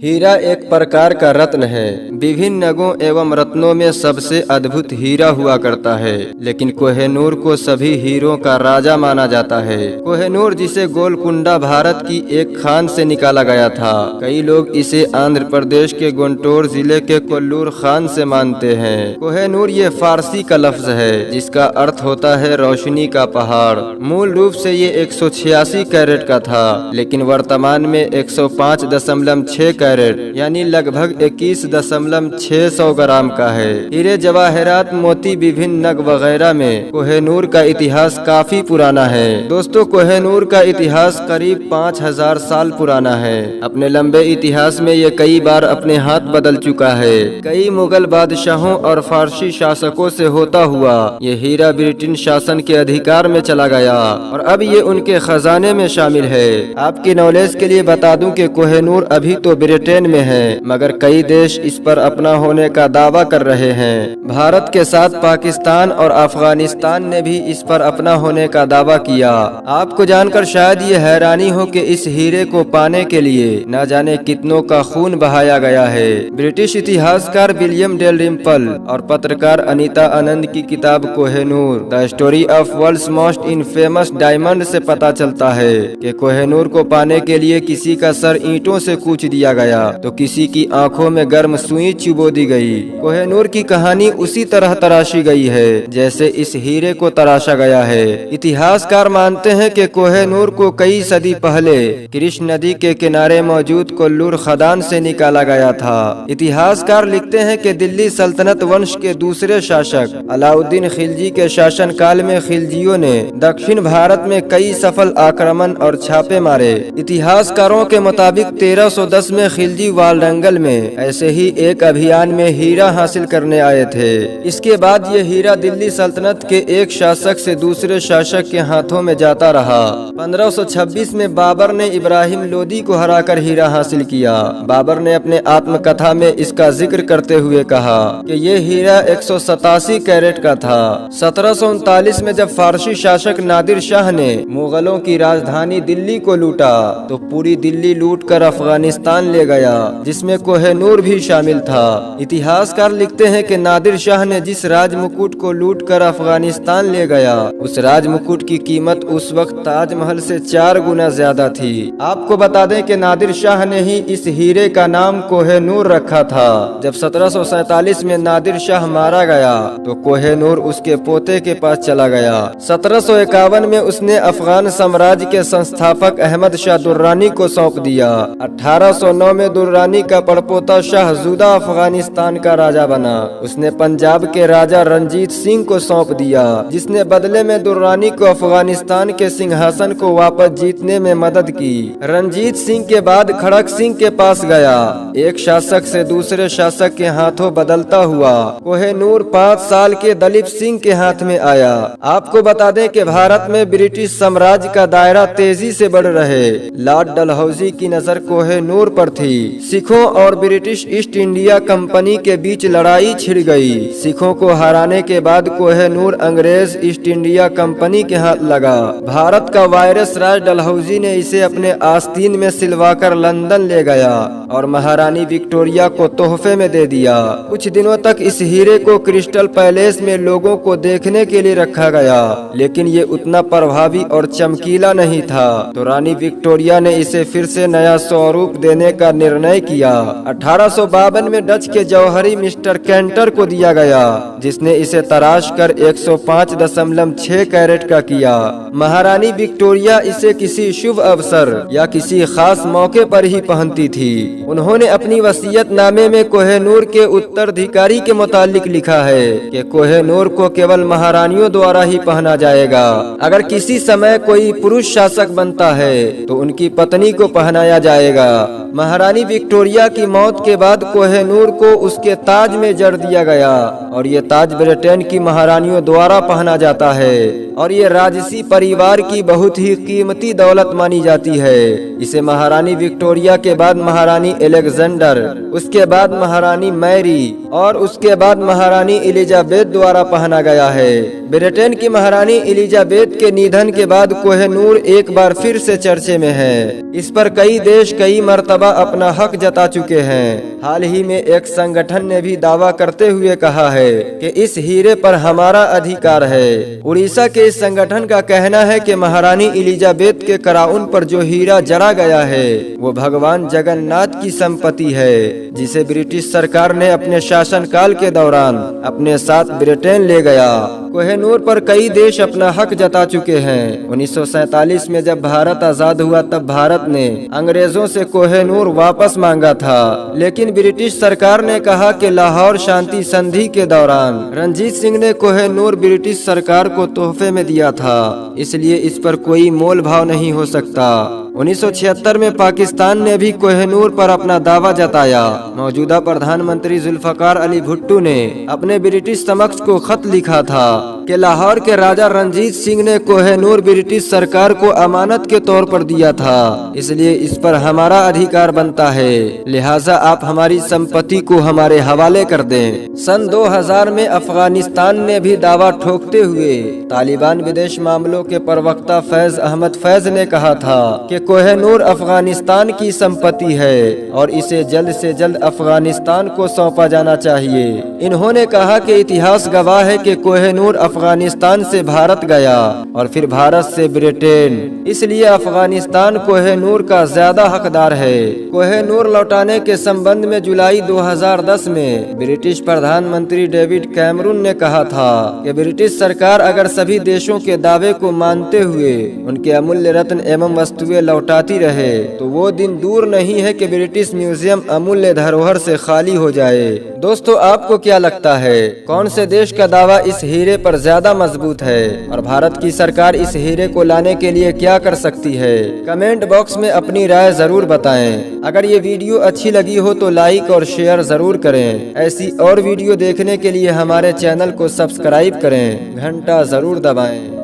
हीरा एक प्रकार का रत्न है। विभिन्न नगों एवं रत्नों में सबसे अद्भुत हीरा हुआ करता है, लेकिन कोहिनूर को सभी हीरों का राजा माना जाता है। कोहिनूर, जिसे गोलकुंडा भारत की एक खान से निकाला गया था, कई लोग इसे आंध्र प्रदेश के गुंटूर जिले के कोल्लूर खान से मानते हैं। कोहिनूर ये फारसी का लफ्ज है जिसका अर्थ होता है रोशनी का पहाड़। मूल रूप से ये 186 कैरेट का था, लेकिन वर्तमान में 105.6 कैरेट यानी लगभग 21.600 ग्राम का है। हीरे जवाहरात मोती विभिन्न नग वगैरह में कोहिनूर का इतिहास काफी पुराना है। दोस्तों, कोहिनूर का इतिहास करीब 5000 साल पुराना है। अपने लंबे इतिहास में ये कई बार अपने हाथ बदल चुका है। कई मुगल बादशाहों और फारसी शासकों से होता हुआ ये हीरा ब्रिटेन शासन के अधिकार में चला गया और अब ये उनके खजाने में शामिल है। आपकी नॉलेज के लिए बता दूं कि कोहिनूर अभी तो ब्रिटेन में है, मगर कई देश इस पर अपना होने का दावा कर रहे हैं। भारत के साथ पाकिस्तान और अफगानिस्तान ने भी इस पर अपना होने का दावा किया। आपको जानकर शायद ये हैरानी हो कि इस हीरे को पाने के लिए न जाने कितनों का खून बहाया गया है। ब्रिटिश इतिहासकार विलियम डेलरिम्पल और पत्रकार अनीता आनंद की किताब Kohinoor the story of world's most infamous diamond से पता चलता है कि कोहिनूर को पाने के लिए किसी का सर ईंटों से कूच दिया गया तो किसी की आंखों में गर्म सुई चुबो दी गई। कोहिनूर की कहानी उसी तरह तराशी गई है जैसे इस हीरे को तराशा गया है। इतिहासकार मानते हैं कि कोहिनूर को कई सदी पहले कृष्ण नदी के किनारे मौजूद कोल्लूर खदान से निकाला गया था। इतिहासकार लिखते हैं कि दिल्ली सल्तनत वंश के दूसरे शासक अलाउद्दीन खिलजी के शासन काल में खिलजियों ने दक्षिण भारत में कई सफल आक्रमण और छापे मारे। इतिहासकारों के मुताबिक 1310 में खिलजी वालरंगल में ऐसे ही एक अभियान में हीरा हासिल करने आए थे। इसके बाद ये हीरा दिल्ली सल्तनत के एक शासक से दूसरे शासक के हाथों में जाता रहा। 1526 में बाबर ने इब्राहिम लोदी को हराकर हीरा हासिल किया। बाबर ने अपने आत्मकथा में इसका जिक्र करते हुए कहा कि ये हीरा 187 कैरेट का था। 1739 में जब फारसी शासक नादिर शाह ने मुगलों की राजधानी दिल्ली को लूटा तो पूरी दिल्ली लूटकर अफगानिस्तान ले गया, जिसमें कोहिनूर भी शामिल था। इतिहासकार लिखते हैं कि नादिर शाह ने जिस राजमुकुट को लूटकर अफगानिस्तान ले गया, उस राजमुकुट की कीमत उस वक्त ताजमहल से 4 गुना ज्यादा थी। आपको बता दें कि नादिर शाह ने ही इस हीरे का नाम कोहिनूर रखा था। जब 1747 में नादिर शाह मारा गया तो कोहिनूर उसके पोते के पास चला गया। 1751 में उसने अफगान साम्राज्य के संस्थापक अहमद शाह दुर्रानी को सौंप दिया। 1809 में दुर्रानी का पड़पोता शाहजूदा अफगानिस्तान का राजा बना। उसने पंजाब के राजा रंजीत सिंह को सौंप दिया, जिसने बदले में दुर्रानी को अफगानिस्तान के सिंहासन को वापस जीतने में मदद की। रंजीत सिंह के बाद खड़क सिंह के पास गया। एक शासक से दूसरे शासक के हाथों बदलता हुआ कोहिनूर 5 साल के दलीप सिंह के हाथ में आया। आपको बता दें कि भारत में ब्रिटिश साम्राज्य का दायरा तेजी से बढ़ रहे लॉर्ड डलहौजी की नजर कोहिनूर पर थी। सिखों और ब्रिटिश ईस्ट इंडिया कंपनी के बीच लड़ाई छिड़ गई। सिखों को हराने के बाद कोहिनूर अंग्रेज ईस्ट इंडिया कंपनी के हाथ लगा। भारत का वायरस राज डलहौजी ने इसे अपने आस्तीन में सिलवाकर लंदन ले गया और महारानी विक्टोरिया को तोहफे में दे दिया। कुछ दिनों तक इस हीरे को क्रिस्टल पैलेस में लोगों को देखने के लिए रखा गया, लेकिन ये उतना प्रभावी और चमकीला नहीं था, तो रानी विक्टोरिया ने इसे फिर से नया स्वरूप देने का निर्णय किया। 1852 में डच के जौहरी मिस्टर कैंटर को दिया गया, जिसने इसे तराश कर 105.6 कैरेट का किया। महारानी विक्टोरिया इसे किसी शुभ अवसर या किसी खास मौके पर ही पहनती थी। उन्होंने अपनी वसीयतनामे में कोहिनूर के उत्तराधिकारी के मुतालिक लिखा है कि कोहिनूर को केवल महारानियों द्वारा ही पहना जाएगा। अगर किसी समय कोई पुरुष शासक बनता है तो उनकी पत्नी को पहनाया जाएगा। महारानी विक्टोरिया की मौत के बाद कोहिनूर को उसके ताज में जड़ दिया गया और ये ताज ब्रिटेन की महारानियों द्वारा पहना जाता है और ये राजसी परिवार की बहुत ही कीमती दौलत मानी जाती है। इसे महारानी विक्टोरिया के बाद महारानी एलेक्जेंडर, उसके बाद महारानी मैरी और उसके बाद महारानी एलिजाबेथ द्वारा पहना गया है। ब्रिटेन की महारानी एलिजाबेथ के निधन के बाद कोहिनूर एक बार फिर से चर्चे में है। इस पर कई देश कई मर्तबा अपना हक जता चुके हैं। हाल ही में एक संगठन ने भी दावा करते हुए कहा है कि इस हीरे पर हमारा अधिकार है। उड़ीसा के इस संगठन का कहना है कि महारानी एलिजाबेथ के कराउन पर जो हीरा जड़ा गया है वो भगवान जगन्नाथ की संपत्ति है, जिसे ब्रिटिश सरकार ने अपने शासनकाल के दौरान अपने साथ ब्रिटेन ले गया। कोहिनूर पर कई देश अपना हक जता चुके हैं। 1947 में जब भारत आजाद हुआ तब भारत ने अंग्रेजों से कोहिनूर वापस मांगा था, लेकिन ब्रिटिश सरकार ने कहा कि लाहौर शांति संधि के दौरान रंजीत सिंह ने कोहिनूर ब्रिटिश सरकार को तोहफे में दिया था, इसलिए इस पर कोई मोल भाव नहीं हो सकता। 1976 में पाकिस्तान ने भी कोहिनूर पर अपना दावा जताया। मौजूदा प्रधानमंत्री जुल्फकार अली भुट्टो ने अपने ब्रिटिश समक्ष को खत लिखा था कि लाहौर के राजा रंजीत सिंह ने कोहिनूर ब्रिटिश सरकार को अमानत के तौर पर दिया था, इसलिए इस पर हमारा अधिकार बनता है, लिहाजा आप हमारी संपत्ति को हमारे हवाले कर दें। सन 2000 में अफगानिस्तान ने भी दावा ठोकते हुए तालिबान विदेश मामलों के प्रवक्ता फैज अहमद फैज ने कहा था कि कोहिनूर अफगानिस्तान की संपत्ति है और इसे जल्द से जल्द अफगानिस्तान को सौंपा जाना चाहिए। इन्होंने कहा कि इतिहास गवाह है कि कोहिनूर अफगानिस्तान से भारत गया और फिर भारत से ब्रिटेन, इसलिए अफगानिस्तान कोहिनूर का ज्यादा हकदार है। कोहिनूर लौटाने के संबंध में जुलाई 2010 में ब्रिटिश प्रधानमंत्री डेविड कैमरून ने कहा था कि ब्रिटिश सरकार अगर सभी देशों के दावे को मानते हुए उनके अमूल्य रत्न एवं वस्तुएं लौटाती रहे तो वो दिन दूर नहीं है कि ब्रिटिश म्यूजियम अमूल्य धरोहर से खाली हो जाए। दोस्तों, आपको क्या लगता है, कौन से देश का दावा इस हीरे पर ज्यादा मजबूत है और भारत की सरकार इस हीरे को लाने के लिए क्या कर सकती है? कमेंट बॉक्स में अपनी राय जरूर बताएं। अगर ये वीडियो अच्छी लगी हो तो लाइक और शेयर जरूर करें। ऐसी और वीडियो देखने के लिए हमारे चैनल को सब्सक्राइब करें, घंटा जरूर दबाएं।